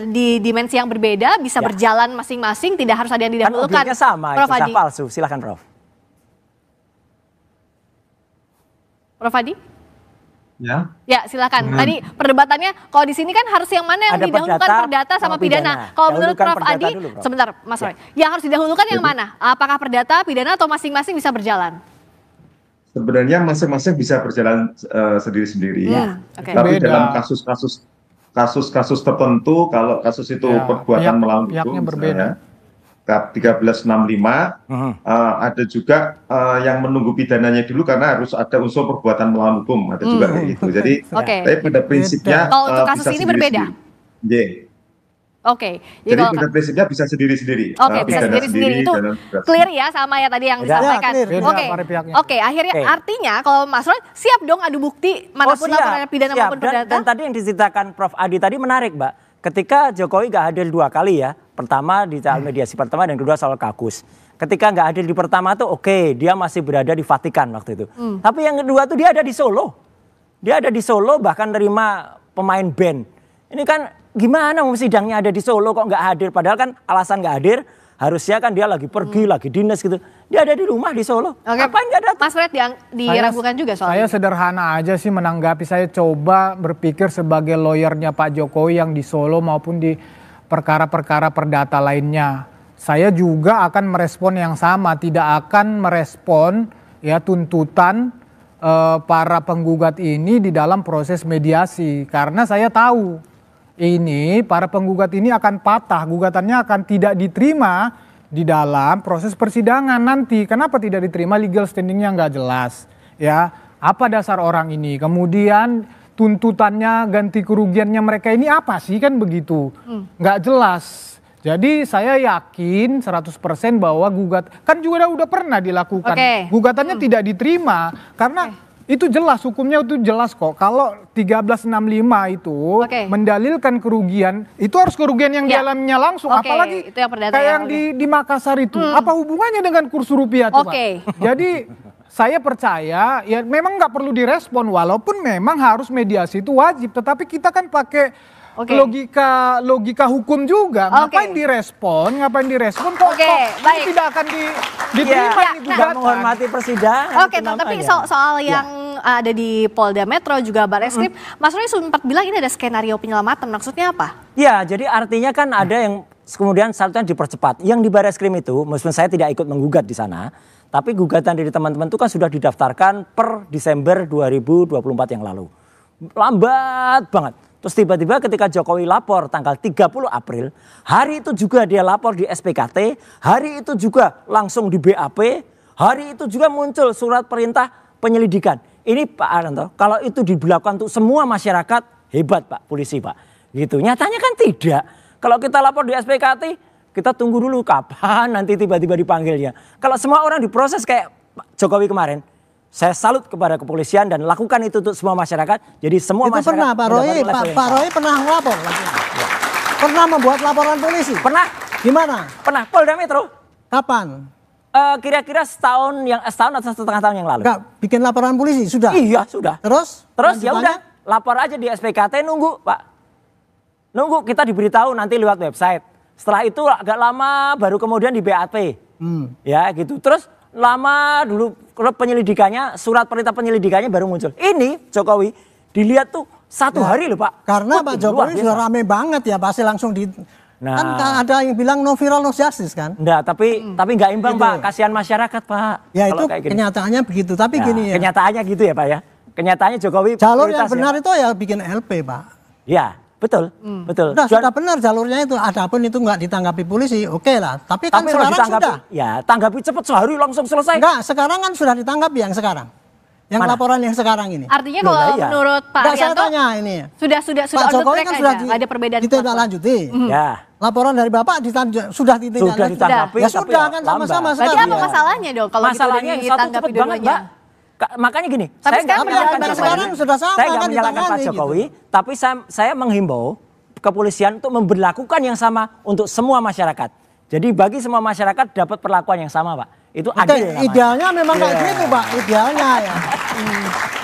di dimensi yang berbeda bisa berjalan masing-masing, tidak harus ada yang didahulukan. Kan objeknya sama, Prof Adi. palsu. Silakan Prof. Prof Adi? Ya, silakan. Tadi perdebatannya kalau di sini kan harus yang mana yang didahulukan perdata sama pidana. Kalau menurut Prof Adi, sebentar Mas Roy, yang harus didahulukan yang mana? Apakah perdata, pidana atau masing-masing bisa berjalan? Sebenarnya masing-masing bisa berjalan sendiri-sendiri. Tapi dalam kasus-kasus tertentu, kalau kasus itu perbuatan melawan hukum, misalnya 1365, ada juga yang menunggu pidananya dulu karena harus ada unsur perbuatan melawan hukum, ada juga kayak gitu. Jadi, tapi pada prinsipnya kalau untuk kasus ini berbeda. Jadi pada prinsipnya bisa sendiri-sendiri. Bisa sendiri-sendiri itu clear ya sama ya tadi yang disampaikan. Akhirnya artinya kalau Mas Roy siap dong adu bukti manapun laporan pidana maupun perdata. Dan tadi yang diceritakan Prof Adi tadi menarik, Mbak. Ketika Jokowi nggak hadir 2 kali ya, pertama di soal mediasi pertama dan kedua soal kakus. Ketika nggak hadir di pertama tuh dia masih berada di Vatikan waktu itu. Tapi yang kedua tuh dia ada di Solo. Dia ada di Solo bahkan nerima pemain band. Ini kan gimana sidangnya ada di Solo kok nggak hadir? Padahal kan alasan nggak hadir harusnya kan dia lagi pergi, lagi dinas gitu. Dia ada di rumah di Solo. Ngapain nggak datang? Mas Fred yang diragukan juga soalnya. Saya sederhana aja sih menanggapi. Saya coba berpikir sebagai lawyernya Pak Jokowi yang di Solo maupun di perkara-perkara perdata lainnya. Saya juga akan merespon yang sama. Tidak akan merespon ya tuntutan para penggugat ini di dalam proses mediasi. Karena saya tahu ini para penggugat ini akan patah, gugatannya akan tidak diterima di dalam proses persidangan nanti. Kenapa tidak diterima? Legal standingnya nggak jelas. Ya, apa dasar orang ini? Kemudian tuntutannya, ganti kerugiannya mereka ini apa sih, kan begitu? Nggak jelas. Jadi saya yakin 100% bahwa kan juga udah pernah dilakukan. Gugatannya tidak diterima karena itu jelas, hukumnya itu jelas kok. Kalau 1365 itu mendalilkan kerugian, itu harus kerugian yang dialaminya langsung. Apalagi itu yang perdata kayak yang di Makassar itu. Apa hubungannya dengan kurs rupiah coba? Jadi saya percaya ya memang nggak perlu direspon walaupun memang harus mediasi itu wajib, tetapi kita kan pakai logika hukum juga. Ngapain direspon kok ini tidak akan diterima ini gugatan. Menghormati persidangan. Oke, tapi soal yang ada di Polda Metro juga Barreskrim, Mas Roy sempat bilang ini ada skenario penyelamatan, maksudnya apa? Ya, jadi artinya kan ada yang kemudian satunya dipercepat. Yang di Barreskrim itu, meskipun saya tidak ikut menggugat di sana, tapi gugatan dari teman-teman itu kan sudah didaftarkan per Desember 2024 yang lalu. Lambat banget. Terus tiba-tiba ketika Jokowi lapor tanggal 30 April, hari itu juga dia lapor di SPKT, hari itu juga langsung di BAP, hari itu juga muncul surat perintah penyelidikan. Ini Pak Arianto, kalau itu diberlakukan untuk semua masyarakat, hebat Pak polisi Pak. Gitu. Nyatanya kan tidak. Kalau kita lapor di SPKT, kita tunggu dulu kapan nanti tiba-tiba dipanggilnya. Kalau semua orang diproses kayak Pak Jokowi kemarin, saya salut kepada kepolisian dan lakukan itu untuk semua masyarakat. Jadi semua itu masyarakat. Pernah Pak Roy pernah ngelapor? Pernah membuat laporan polisi? Pernah. Gimana? Pernah. Polda Metro. Kapan? Kira-kira setahun atau setengah tahun yang lalu. Enggak, bikin laporan polisi sudah? Iya sudah. Terus ya udah lapor aja di SPKT, nunggu Pak. Nunggu kita diberitahu nanti lewat website. Setelah itu agak lama baru kemudian di BAP. Ya gitu. Terus lama dulu penyelidikannya, surat perintah penyelidikannya baru muncul. Ini Jokowi dilihat tuh satu hari loh Pak. Karena Pak Jokowi sudah rame banget ya, pasti langsung di... Kan ada yang bilang no viral no justice kan? Enggak, tapi nggak imbang gitu, Pak. Kasihan masyarakat Pak. Ya itu kenyataannya begitu, tapi gini ya. Kenyataannya gitu ya Pak ya. Kenyataannya Jokowi jalur yang benar itu ya bikin LP Pak. Ya. Betul, betul. Sudah benar jalurnya itu, adapun itu nggak ditanggapi polisi, oke lah. Tapi kan sekarang sudah. Ya, tanggapi cepat sehari langsung selesai. Enggak, sekarang kan sudah ditanggapi yang sekarang. Yang laporan yang sekarang ini. Artinya kalau menurut Pak Arianto, saya tanya ini. Sudah Pak Jokowi kan sudah ada perbedaan. Ditindaklanjuti. Ya. Laporan dari Bapak sudah ditanggapi. Ya sudah kan sama-sama. Berarti apa masalahnya dong kalau masalahnya gitu ditanggapi dua-duanya? Makanya gini, tapi saya nggak menyalahkan Pak Jokowi, tapi saya menghimbau kepolisian untuk memberlakukan yang sama untuk semua masyarakat. Jadi bagi semua masyarakat dapat perlakuan yang sama Pak. Itu adil. Idealnya memang kayak gitu Pak, idealnya ya.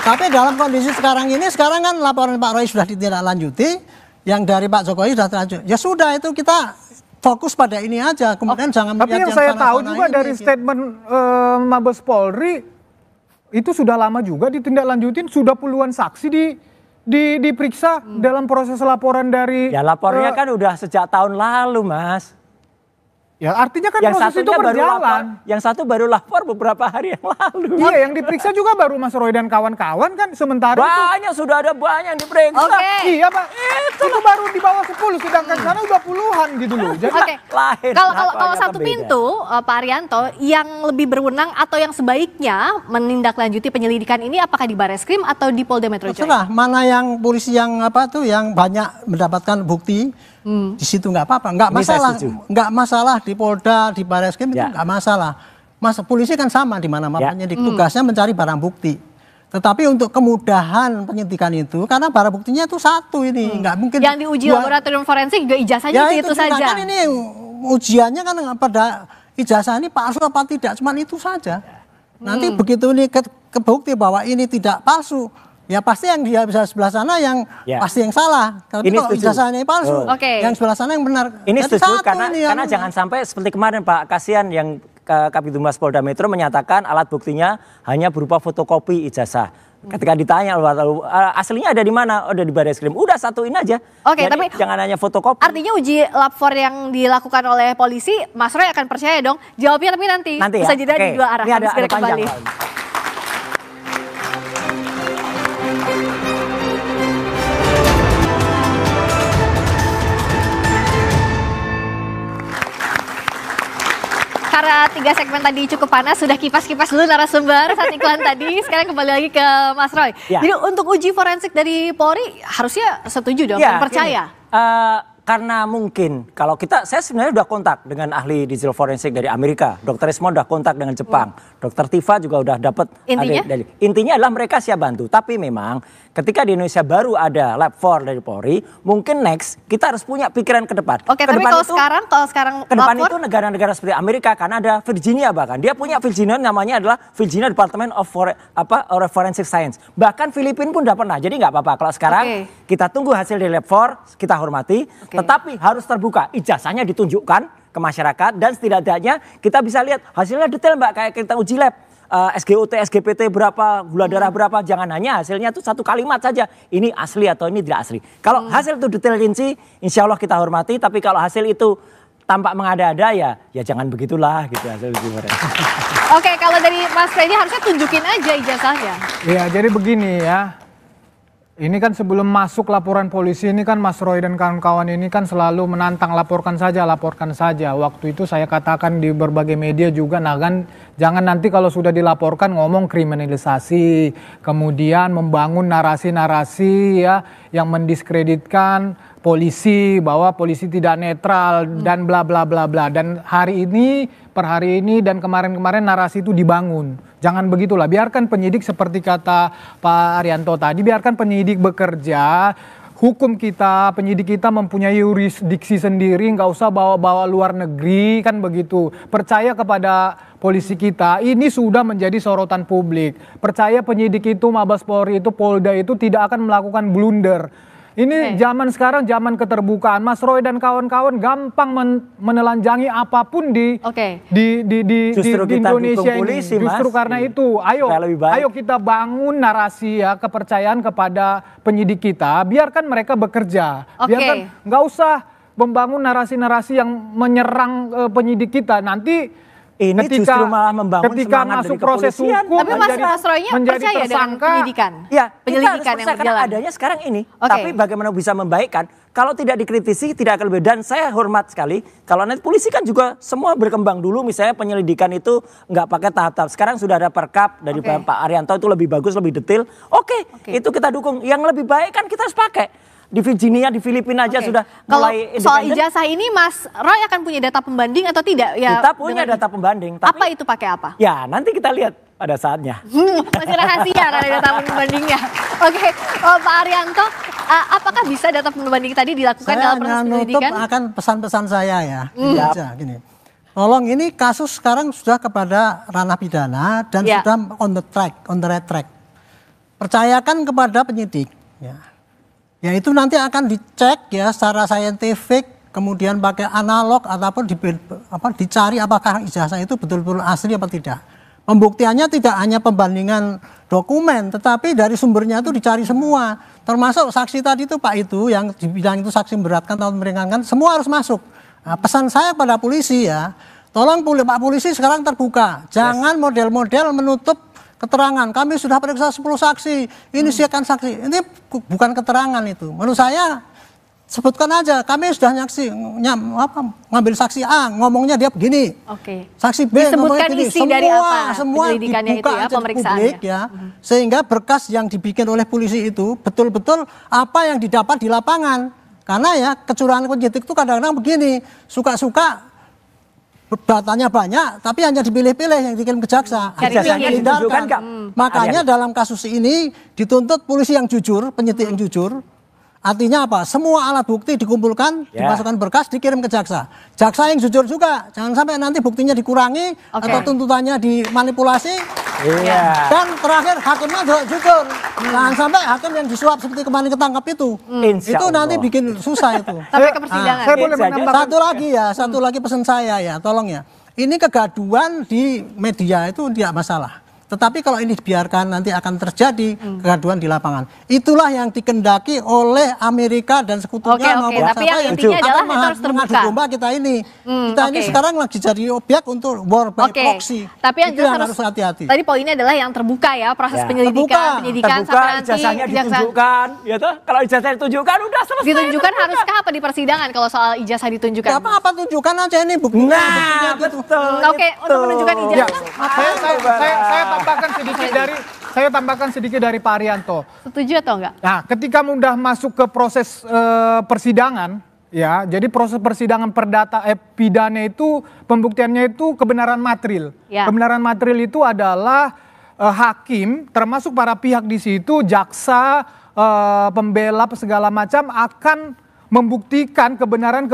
Tapi dalam kondisi sekarang ini, sekarang kan laporan Pak Roy sudah ditindaklanjuti, yang dari Pak Jokowi sudah terlanjut. Ya sudah itu kita fokus pada ini aja, kemudian jangan melihat yang saya tahu juga dari statement Mabes Polri, itu sudah lama juga ditindaklanjutin, sudah puluhan saksi diperiksa dalam proses laporan dari... Ya lapornya kan udah sejak tahun lalu Mas. Ya artinya kan proses itu berjalan. Yang satu baru lapor beberapa hari yang lalu. Iya yang diperiksa juga baru Mas Roy dan kawan-kawan kan sementara banyak itu. Sudah ada banyak yang diperiksa. Iya Pak, itu baru di bawah 10 sedangkan sana udah puluhan gitu loh. Jadi kalau satu pintu Pak Arianto yang lebih berwenang atau yang sebaiknya menindaklanjuti penyelidikan ini apakah di Barreskrim atau di Polda Metro Jaya? Terserah mana yang polisi yang yang banyak mendapatkan bukti. Di situ nggak apa-apa, nggak masalah di Polda, di Barreskrim itu nggak masalah. Polisi kan sama di mana-mana penyidik, tugasnya mencari barang bukti. Tetapi untuk kemudahan penyidikan itu, karena barang buktinya itu satu ini, nggak mungkin. Yang diuji laboratorium forensik juga ijazahnya itu saja. Kan ini ujiannya kan pada ijazah ini palsu apa tidak, cuman itu saja. Nanti begitu ini kebukti bahwa ini tidak palsu. Ya pasti yang dia bisa sebelah sana yang pasti yang salah. Tapi kalau ijazahnya palsu, yang sebelah sana yang benar. Ini setuju karena jangan sampai seperti kemarin Pak, kasihan yang Kabid Humas Polda Metro menyatakan alat buktinya hanya berupa fotokopi ijazah. Ketika ditanya aslinya ada di mana? Ada di Barreskrim. Udah satuin aja. Tapi jangan hanya fotokopi. Artinya uji lapor yang dilakukan oleh polisi, Mas Roy akan percaya dong. Jawabnya tapi nanti bisa jeda di dua arah. Ini ada kembali. Karena 3 segmen tadi cukup panas, sudah kipas-kipas dulu narasumber saat iklan tadi. Sekarang kembali lagi ke Mas Roy. Jadi untuk uji forensik dari Polri harusnya setuju dong, percaya? karena mungkin kalau saya sebenarnya udah kontak dengan ahli digital forensik dari Amerika, Dr. Ismon udah kontak dengan Jepang, Dr. Tifa juga udah dapat. Intinya adalah mereka siap bantu, tapi memang ketika di Indonesia baru ada Lab 4 dari Polri, mungkin next kita harus punya pikiran ke depan. Oke, tapi kalau sekarang ke depan lapor, itu negara-negara seperti Amerika, Kanada, Virginia bahkan dia punya Virginia namanya adalah Virginia Department of Forensic Science. Bahkan Filipina pun udah pernah. Jadi nggak apa-apa kalau sekarang kita tunggu hasil dari Lab 4, kita hormati. Tetapi harus terbuka, ijazahnya ditunjukkan ke masyarakat dan setidaknya kita bisa lihat hasilnya detail Mbak, kayak kita uji lab. SGOT, SGPT berapa, gula darah berapa, jangan hanya hasilnya itu satu kalimat saja, ini asli atau ini tidak asli. Kalau hasil itu detail rinci, insya Allah kita hormati, tapi kalau hasil itu tampak mengada-ada ya jangan begitulah gitu hasil uji forensik. Oke, kalau dari Mas Freddy harusnya tunjukin aja ijazahnya. Iya, jadi begini ya. Ini kan sebelum masuk laporan polisi ini kan Mas Roy dan kawan-kawan ini kan selalu menantang laporkan saja. Waktu itu saya katakan di berbagai media juga, nah kan jangan nanti kalau sudah dilaporkan ngomong kriminalisasi, kemudian membangun narasi-narasi ya yang mendiskreditkan polisi, bahwa polisi tidak netral dan bla bla bla bla. Dan per hari ini dan kemarin-kemarin narasi itu dibangun. Jangan begitulah, biarkan penyidik seperti kata Pak Arianto tadi, biarkan penyidik bekerja. Hukum kita, penyidik kita mempunyai yurisdiksi sendiri, nggak usah bawa-bawa luar negeri, kan begitu. Percaya kepada polisi kita, ini sudah menjadi sorotan publik. Percaya penyidik itu, Mabes Polri itu, Polda itu tidak akan melakukan blunder. Ini zaman sekarang, zaman keterbukaan. Mas Roy dan kawan-kawan gampang menelanjangi apapun di Indonesia ini. Justru karena itu, ayo kita bangun narasi ya, kepercayaan kepada penyidik kita. Biarkan mereka bekerja. Biarkan, nggak usah membangun narasi-narasi yang menyerang penyidik kita. Nanti ini justru malah membangun ketika masuk proses hukum, tapi Mas Roy-nya percaya dengan penyidikan? Ya, penyelidikan yang berjalan. Adanya sekarang ini. Tapi bagaimana bisa membaikkan? Kalau tidak dikritisi tidak akan lebih. Dan saya hormat sekali, kalau nanti polisi kan juga semua berkembang dulu. Misalnya penyelidikan itu nggak pakai tahap-tahap. Sekarang sudah ada perkap dari Pak Arianto itu lebih bagus, lebih detail. Itu kita dukung. Yang lebih baik kan kita harus pakai. Di Virginia, di Filipina aja sudah mulai independen. Soal ijazah ini Mas Roy akan punya data pembanding atau tidak? Ya, kita punya data pembanding. Tapi, apa itu pakai apa? Ya nanti kita lihat pada saatnya. Masih rahasia karena data pembandingnya. Oke, Pak Arianto, apakah bisa data pembanding tadi dilakukan dalam proses penyelidikan? Saya akan pesan-pesan saya ya. Gini. Tolong, ini kasus sekarang sudah kepada ranah pidana dan sudah on the right track. Percayakan kepada penyidik. Ya itu nanti akan dicek ya secara saintifik, kemudian pakai analog ataupun dicari apakah ijazah itu betul-betul asli apa tidak. Pembuktiannya tidak hanya pembandingan dokumen, tetapi dari sumbernya itu dicari semua. Termasuk saksi tadi itu Pak itu yang dibilang itu saksi memberatkan atau meringankan, semua harus masuk. Nah, pesan saya pada polisi ya, tolong Pak polisi sekarang terbuka. Jangan model-model menutup keterangan. Kami sudah periksa 10 saksi, ini siapkan saksi. Ini bukan keterangan itu. Menurut saya sebutkan aja, kami sudah ngambil saksi A, ngomongnya dia begini. Saksi B ngomongnya begini. Semua dibuka aja di publik ya. Sehingga berkas yang dibikin oleh polisi itu betul-betul apa yang didapat di lapangan. Karena ya kecurangan penyidik itu kadang-kadang begini, suka-suka datanya banyak, tapi hanya dipilih-pilih yang dikirim ke jaksa. Makanya dalam kasus ini dituntut polisi yang jujur, penyidik yang jujur. Artinya apa? Semua alat bukti dikumpulkan, dimasukkan berkas, dikirim ke jaksa. Jaksa yang jujur juga, jangan sampai nanti buktinya dikurangi atau tuntutannya dimanipulasi. Dan terakhir hakimnya juga jujur. Jangan sampai hakim yang disuap seperti kemarin ketangkap itu. Itu nanti bikin susah itu. Sampai ke persidangan. Saya boleh menambahkan satu lagi pesan saya ya, tolong ya. Ini kegaduhan di media itu tidak masalah. Tetapi kalau ini dibiarkan nanti akan terjadi kegaduhan di lapangan. Itulah yang dikendaki oleh Amerika dan sekutunya maupun tapi yang intinya adalah itu harus terbuka. Domba kita ini. Kita ini sekarang lagi jadi objek untuk war by proxy. Tapi yang jelas harus hati-hati. Tadi poinnya adalah yang terbuka ya, proses penyidikan sampai nanti ijazahnya ditunjukkan, ya toh? Kalau ijazah ditunjukkan udah selesai. Ditunjukkan haruskah apa di persidangan kalau soal ijazah ditunjukkan? Apa tunjukkan aja ini buktinya. Nah, betul. Untuk menunjukkan ijazah. Saya tambahkan sedikit dari Pak Arianto. Setuju atau enggak? Nah, ketika mudah masuk ke proses persidangan, Ya, jadi proses persidangan pidana itu pembuktiannya itu kebenaran material. Ya. Kebenaran material itu adalah hakim, termasuk para pihak di situ, jaksa, pembela, segala macam akan membuktikan kebenaran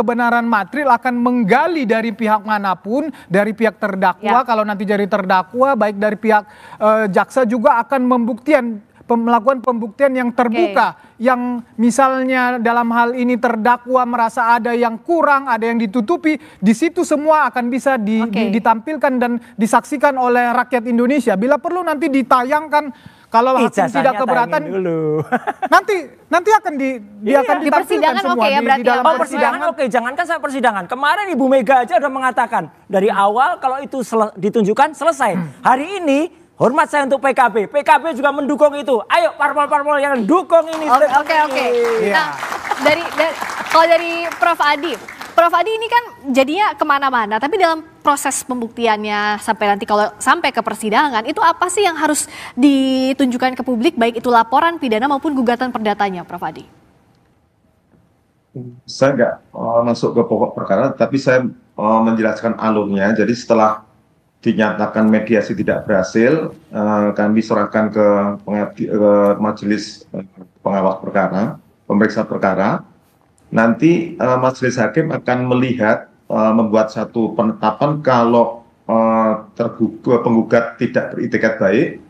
material, akan menggali dari pihak manapun, dari pihak terdakwa, kalau nanti jadi terdakwa, baik dari pihak jaksa juga akan melakukan pembuktian yang terbuka, yang misalnya dalam hal ini terdakwa merasa ada yang kurang, ada yang ditutupi, di situ semua akan bisa ditampilkan dan disaksikan oleh rakyat Indonesia. Bila perlu nanti ditayangkan. Kalau hakim tidak keberatan, nanti akan ditampilkan semua di dalam persidangan. Jangankan saya persidangan. Kemarin Ibu Mega aja udah mengatakan dari awal kalau itu ditunjukkan selesai. Hari ini hormat saya untuk PKB. PKB juga mendukung itu. Ayo parpol-parpol yang dukung ini. Oke. Nah, kalau dari Prof Adi ini kan jadinya kemana-mana, tapi dalam proses pembuktiannya sampai nanti kalau sampai ke persidangan, itu apa sih yang harus ditunjukkan ke publik, baik itu laporan pidana maupun gugatan perdatanya, Prof Adi? Saya nggak masuk ke pokok perkara, tapi saya menjelaskan alurnya. Jadi setelah dinyatakan mediasi tidak berhasil, kami serahkan ke majelis pengawas perkara, pemeriksa perkara. Nanti majelis hakim akan melihat membuat satu penetapan kalau penggugat tidak beritikat baik,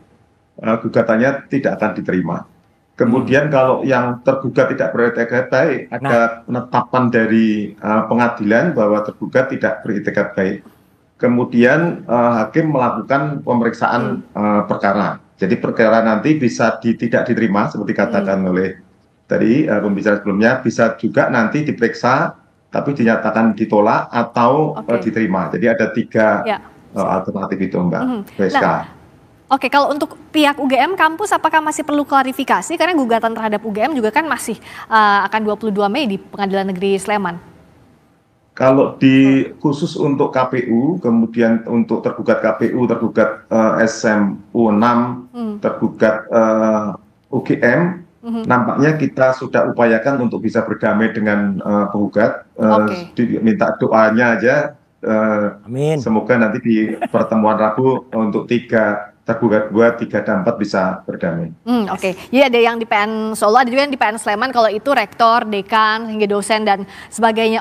gugatannya tidak akan diterima. Kemudian kalau yang tergugat tidak beritikat baik, ada penetapan dari pengadilan bahwa tergugat tidak beritikat baik. Kemudian hakim melakukan pemeriksaan perkara. Jadi perkara nanti bisa tidak diterima seperti katakan oleh tadi pembicara sebelumnya, bisa juga nanti diperiksa tapi dinyatakan ditolak atau diterima. Jadi ada 3 alternatif itu, Mbak Rizka. Nah, kalau untuk pihak UGM kampus apakah masih perlu klarifikasi karena gugatan terhadap UGM juga kan masih akan 22 Mei di Pengadilan Negeri Sleman? Kalau khusus untuk KPU, kemudian untuk tergugat KPU, tergugat SMU 6, tergugat UGM, nampaknya kita sudah upayakan untuk bisa berdamai dengan penggugat. Minta doanya aja. Amin. Semoga nanti di pertemuan Rabu untuk 3 tergugat 2, 3 dan 4 bisa berdamai. Jadi ada yang di PN Solo, ada juga yang di PN Sleman, kalau itu rektor, dekan, hingga dosen dan sebagainya.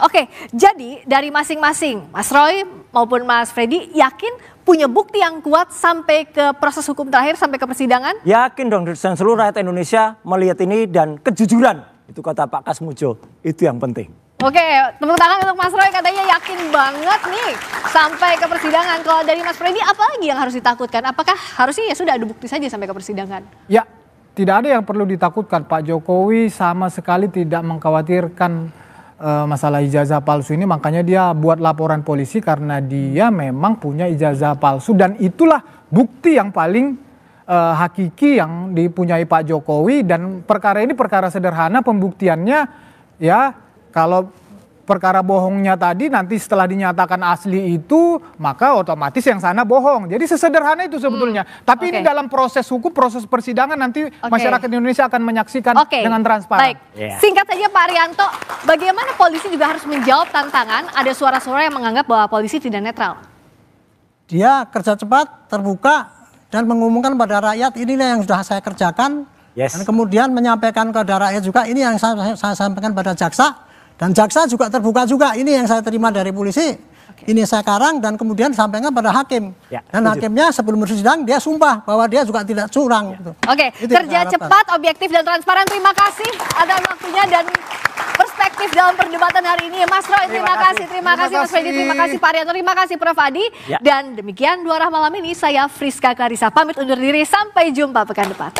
Jadi dari masing-masing, Mas Roy maupun Mas Freddy yakin punya bukti yang kuat sampai ke proses hukum terakhir, sampai ke persidangan? Yakin dong, dan seluruh rakyat Indonesia melihat ini dan kejujuran. Itu kata Pak Kasmujo, itu yang penting. Tepuk tangan untuk Mas Roy, katanya yakin banget nih sampai ke persidangan. Kalau dari Mas Freddy, apa lagi yang harus ditakutkan? Apakah harusnya ya sudah ada bukti saja sampai ke persidangan? Ya, tidak ada yang perlu ditakutkan. Pak Jokowi sama sekali tidak mengkhawatirkan masalah ijazah palsu ini, makanya dia buat laporan polisi karena dia memang punya ijazah palsu dan itulah bukti yang paling hakiki yang dipunyai Pak Jokowi. Dan perkara ini perkara sederhana pembuktiannya, ya. Kalau perkara bohongnya tadi nanti setelah dinyatakan asli itu, maka otomatis yang sana bohong. Jadi sesederhana itu sebetulnya. Tapi ini dalam proses hukum, proses persidangan nanti masyarakat Indonesia akan menyaksikan dengan transparan. Singkat saja Pak Arianto, bagaimana polisi juga harus menjawab tantangan ada suara-suara yang menganggap bahwa polisi tidak netral? Dia kerja cepat, terbuka, dan mengumumkan pada rakyat inilah yang sudah saya kerjakan. Dan kemudian menyampaikan kepada rakyat juga ini yang saya sampaikan pada jaksa. Dan jaksa juga terbuka juga, ini yang saya terima dari polisi, ini saya karang dan kemudian sampaikan pada hakim. Dan hakimnya sebelum bersidang dia sumpah bahwa dia juga tidak curang. Kerja cepat, objektif dan transparan. Terima kasih atas waktunya dan perspektif dalam perdebatan hari ini. Mas Roy, terima kasih Mas Freddy, terima kasih Pak Arianto, terima kasih Prof Adi. Dan demikian Dua Arah malam ini, saya Friska Clarissa pamit undur diri, sampai jumpa pekan depan.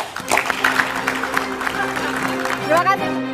Terima kasih.